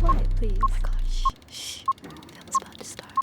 quiet, please. Oh my God, shh. Film's about to start.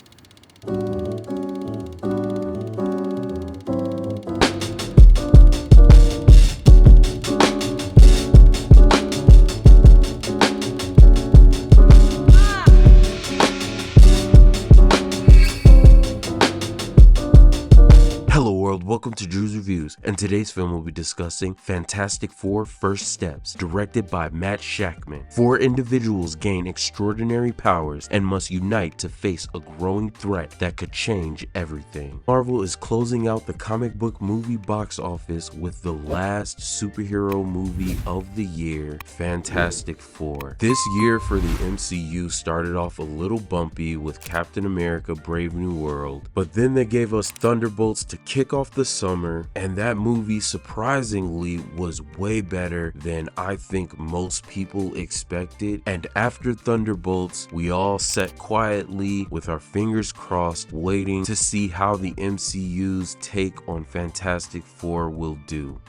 Hello world, welcome to Drew's Reviews, and today's film will be discussing Fantastic Four First Steps, directed by Matt Shakman. Four individuals gain extraordinary powers and must unite to face a growing threat that could change everything. Marvel is closing out the comic book movie box office with the last superhero movie of the year, Fantastic Four. This year for the MCU started off a little bumpy with Captain America Brave New World, but then they gave us Thunderbolts to kick off the summer, and that movie surprisingly was way better than I think most people expected. And after Thunderbolts, we all sat quietly with our fingers crossed, waiting to see how the MCU's take on Fantastic Four will do.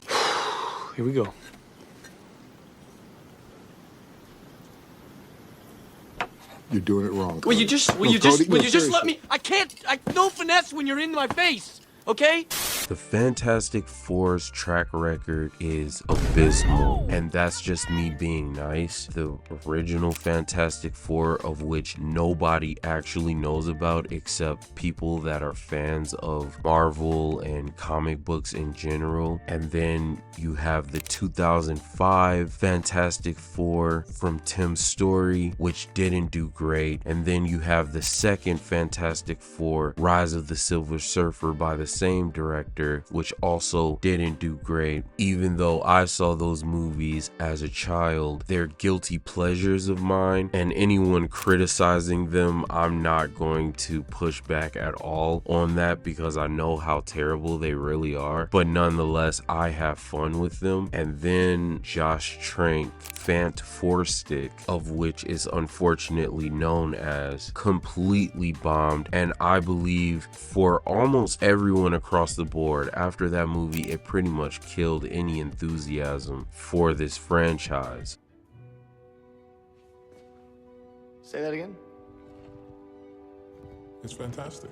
Here we go. You're doing it wrong. Will you Cody. just No, let me? I can't. No finesse when you're in my face. Okay? The Fantastic Four's track record is abysmal, and that's just me being nice. The original Fantastic Four, of which nobody actually knows about except people that are fans of Marvel and comic books in general. And then you have the 2005 Fantastic Four from Tim Story, which didn't do great. And then you have the second Fantastic Four, Rise of the Silver Surfer, by the same director, which also didn't do great. Even though I saw those movies as a child, they're guilty pleasures of mine, and anyone criticizing them, I'm not going to push back at all on that because I know how terrible they really are. But nonetheless, I have fun with them. And then Josh Trank, Fant Four Stick, of which is unfortunately known as, completely bombed, and I believe for almost everyone across the board, after that movie, it pretty much killed any enthusiasm for this franchise. Say that again. It's fantastic.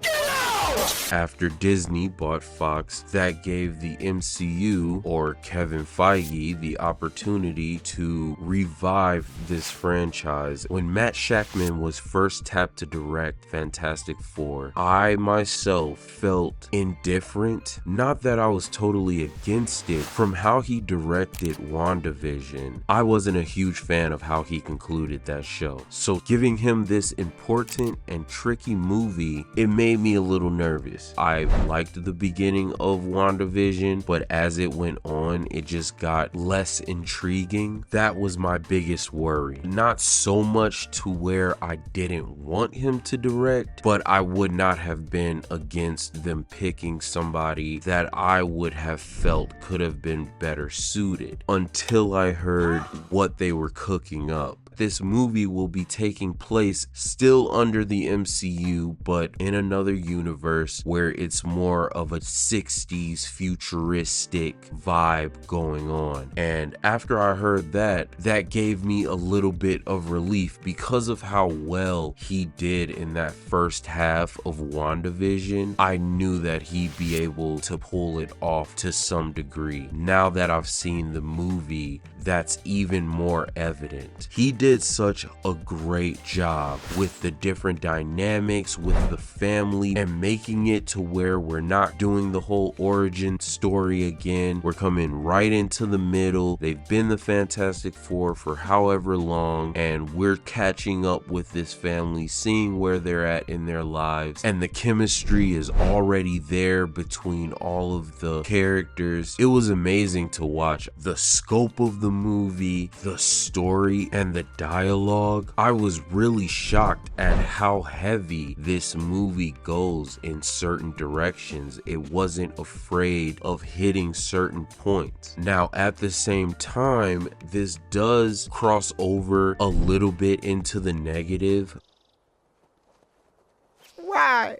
After Disney bought Fox, that gave the MCU, or Kevin Feige, the opportunity to revive this franchise. When Matt Shakman was first tapped to direct Fantastic Four, I myself felt indifferent. Not that I was totally against it. From how he directed WandaVision, I wasn't a huge fan of how he concluded that show. So giving him this important and tricky movie, it made me a little nervous. I liked the beginning of WandaVision, but as it went on, it just got less intriguing. That was my biggest worry. Not so much to where I didn't want him to direct, but I would not have been against them picking somebody that I would have felt could have been better suited, until I heard what they were cooking up. This movie will be taking place still under the MCU, but in another universe where it's more of a 60s futuristic vibe going on. And after I heard that, that gave me a little bit of relief because of how well he did in that first half of WandaVision. I knew that he'd be able to pull it off to some degree. Now that I've seen the movie, that's even more evident. He did such a great job with the different dynamics with the family and making it to where we're not doing the whole origin story again. We're coming right into the middle. They've been the Fantastic Four for however long, and we're catching up with this family, seeing where they're at in their lives, and the chemistry is already there between all of the characters. It was amazing to watch. The scope of the movie, the story, and the dialogue. I was really shocked at how heavy this movie goes in certain directions. It wasn't afraid of hitting certain points. Now, at the same time, this does cross over a little bit into the negative. Why?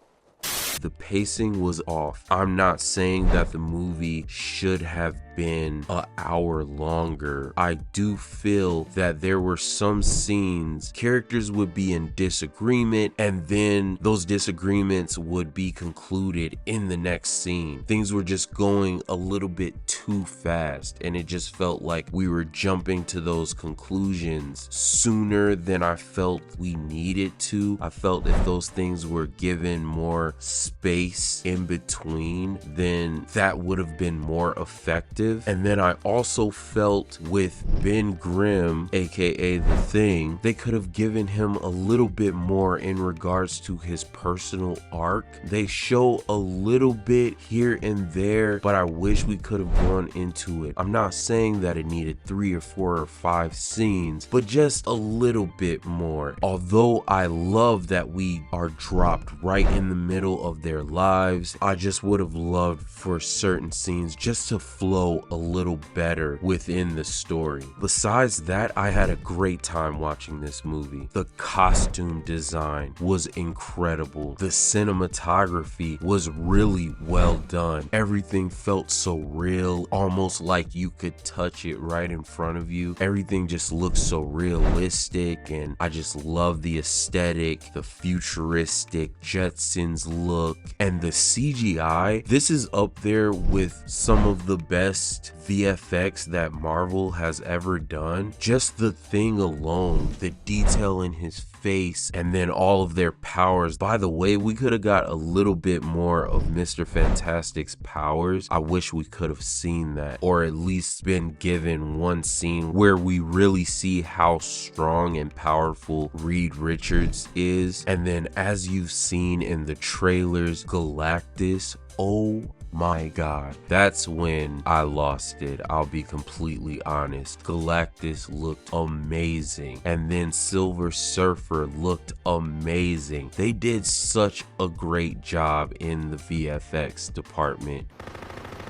The pacing was off. I'm not saying that the movie should have been an hour longer. I do feel that there were some scenes characters would be in disagreement, and then those disagreements would be concluded in the next scene. Things were just going a little bit too fast, and it just felt like we were jumping to those conclusions sooner than I felt we needed to. I felt if those things were given more space in between, then that would have been more effective. And then I also felt with Ben Grimm, aka The Thing, they could have given him a little bit more in regards to his personal arc. They show a little bit here and there, but I wish we could have gone into it. I'm not saying that it needed 3 or 4 or 5 scenes, but just a little bit more. Although I love that we are dropped right in the middle of their lives, I just would have loved for certain scenes just to flow a little better within the story. Besides that, I had a great time watching this movie. The costume design was incredible. The cinematography was really well done. Everything felt so real, almost like you could touch it right in front of you. Everything just looked so realistic, and I just love the aesthetic, the futuristic Jetsons look, and the CGI. This is up there with some of the best VFX that Marvel has ever done. Just the Thing alone, the detail in his face, and then all of their powers. By the way, we could have got a little bit more of Mr. Fantastic's powers. I wish we could have seen that, or at least been given one scene where we really see how strong and powerful Reed Richards is. And then, as you've seen in the trailers, Galactus, oh my god, that's when I lost it. I'll be completely honest. Galactus looked amazing, and then Silver Surfer looked amazing. They did such a great job in the VFX department.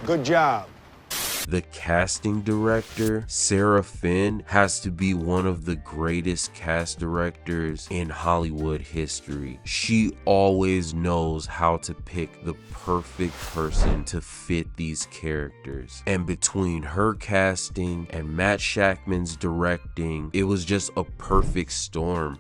Good job. The casting director, Sarah Finn, has to be one of the greatest cast directors in Hollywood history. She always knows how to pick the perfect person to fit these characters. And between her casting and Matt Shakman's directing, it was just a perfect storm.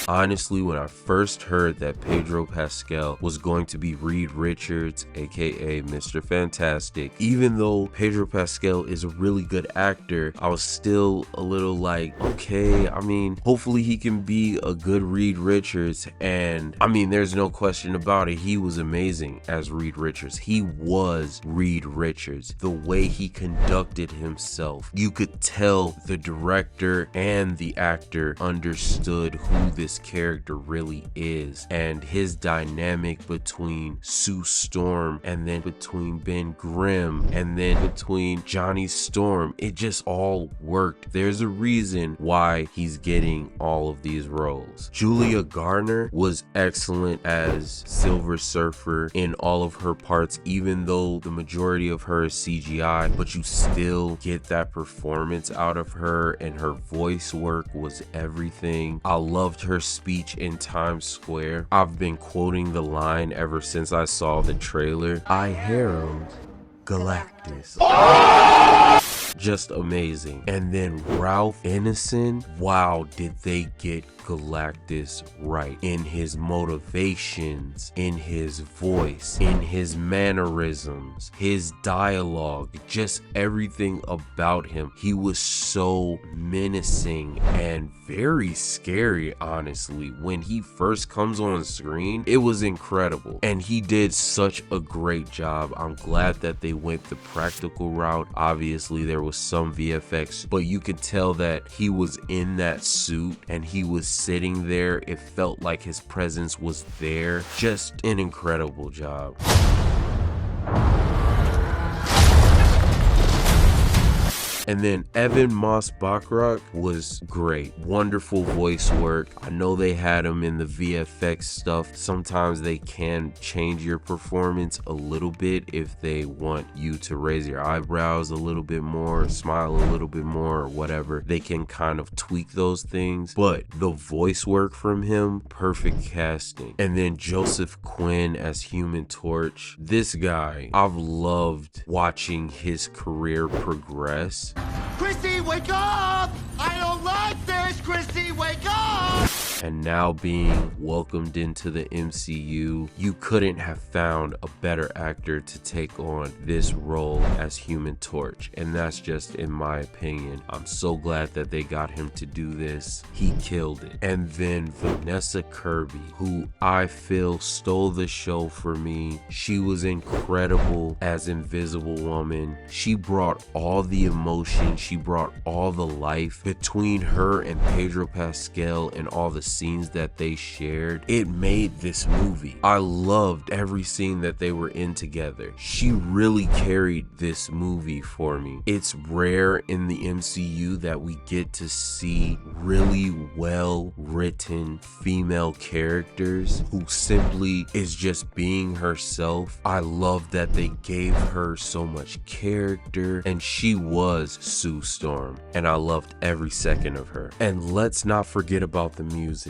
Honestly, when I first heard that Pedro Pascal was going to be Reed Richards, aka Mr. Fantastic, even though Pedro Pascal is a really good actor, I was still a little like, okay, I mean, hopefully he can be a good Reed Richards. And I mean, there's no question about it, he was amazing as Reed Richards. He was Reed Richards. The way he conducted himself, you could tell the director and the actor understood who this character really is, and his dynamic between Sue Storm, and then between Ben Grimm, and then between Johnny Storm. It just all worked. There's a reason why he's getting all of these roles. Julia Garner was excellent as Silver Surfer in all of her parts, even though the majority of her is CGI, but you still get that performance out of her, and her voice work was everything. I loved her speech in Times Square. I've been quoting the line ever since I saw the trailer. I herald Galactus. Just amazing. And then Ralph Ineson, wow, did they get Galactus right in his motivations, in his voice, in his mannerisms, his dialogue, just everything about him. He was so menacing and very scary, honestly. When he first comes on screen, it was incredible, and he did such a great job. I'm glad that they went the practical route. Obviously there was some VFX, but you could tell that he was in that suit and he was sitting there. It felt like his presence was there. Just an incredible job. And then Evan Moss Bachrach was great. Wonderful voice work. I know they had him in the VFX stuff. Sometimes they can change your performance a little bit if they want you to raise your eyebrows a little bit more, smile a little bit more, or whatever. They can kind of tweak those things. But the voice work from him, perfect casting. And then Joseph Quinn as Human Torch. This guy, I've loved watching his career progress. Chrissy, wake up! I don't like this! Chrissy, wake up! And now being welcomed into the MCU, you couldn't have found a better actor to take on this role as Human Torch. And that's just in my opinion. I'm so glad that they got him to do this. He killed it. And then Vanessa Kirby, who I feel stole the show for me. She was incredible as Invisible Woman. She brought all the emotion. She brought all the life between her and Pedro Pascal and all the scenes that they shared. It made this movie. I loved every scene that they were in together. She really carried this movie for me. It's rare in the MCU that we get to see really well written female characters who simply is just being herself. I love that they gave her so much character, and she was Sue Storm, and I loved every second of her. And let's not forget about the music.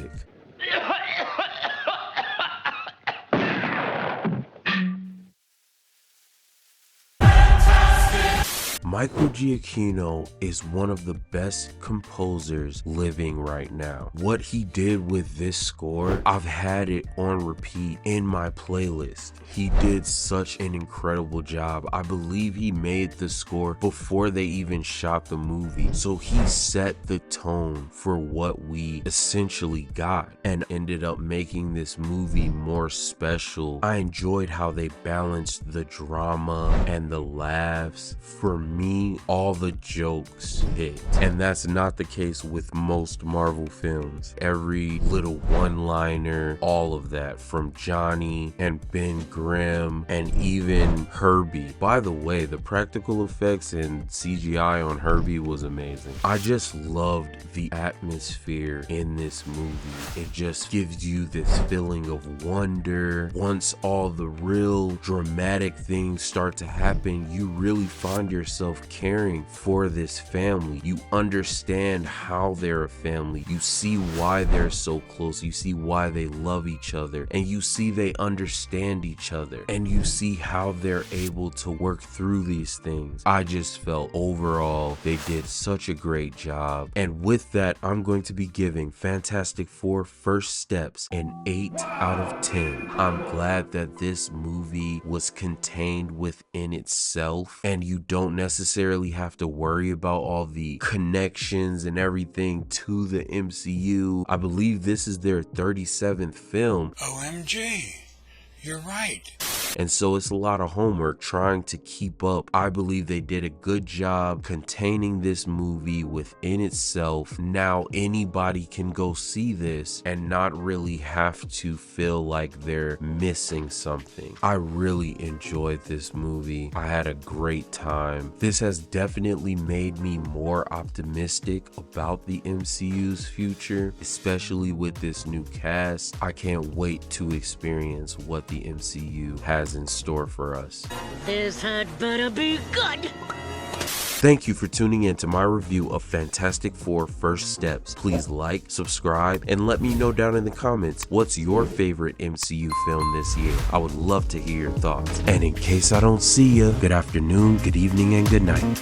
Michael Giacchino is one of the best composers living right now. What he did with this score, I've had it on repeat in my playlist. He did such an incredible job. I believe he made the score before they even shot the movie. So he set the tone for what we essentially got and ended up making this movie more special. I enjoyed how they balanced the drama and the laughs. For me, all the jokes hit, and that's not the case with most Marvel films. Every little one-liner, all of that, from Johnny and Ben Grimm and even Herbie. By the way, the practical effects and CGI on Herbie was amazing. I just loved the atmosphere in this movie. It just gives you this feeling of wonder. Once all the real dramatic things start to happen, you really find yourself caring for this family. You understand how they're a family. You see why they're so close. You see why they love each other, and you see they understand each other, and you see how they're able to work through these things. I just felt overall they did such a great job. And with that, I'm going to be giving Fantastic Four First Steps an 8 out of 10. I'm glad that this movie was contained within itself, and you don't necessarily have to worry about all the connections and everything to the MCU. I believe this is their 37th film. OMG, you're right. And so it's a lot of homework trying to keep up. I believe they did a good job containing this movie within itself. Now anybody can go see this and not really have to feel like they're missing something. I really enjoyed this movie. I had a great time. This has definitely made me more optimistic about the MCU's future, especially with this new cast. I can't wait to experience what the MCU has in store for us. This had better be good. Thank you for tuning in to my review of Fantastic Four First Steps. Please like, subscribe, and let me know down in the comments what's your favorite MCU film this year. I would love to hear your thoughts. And in case I don't see ya, good afternoon, good evening, and good night.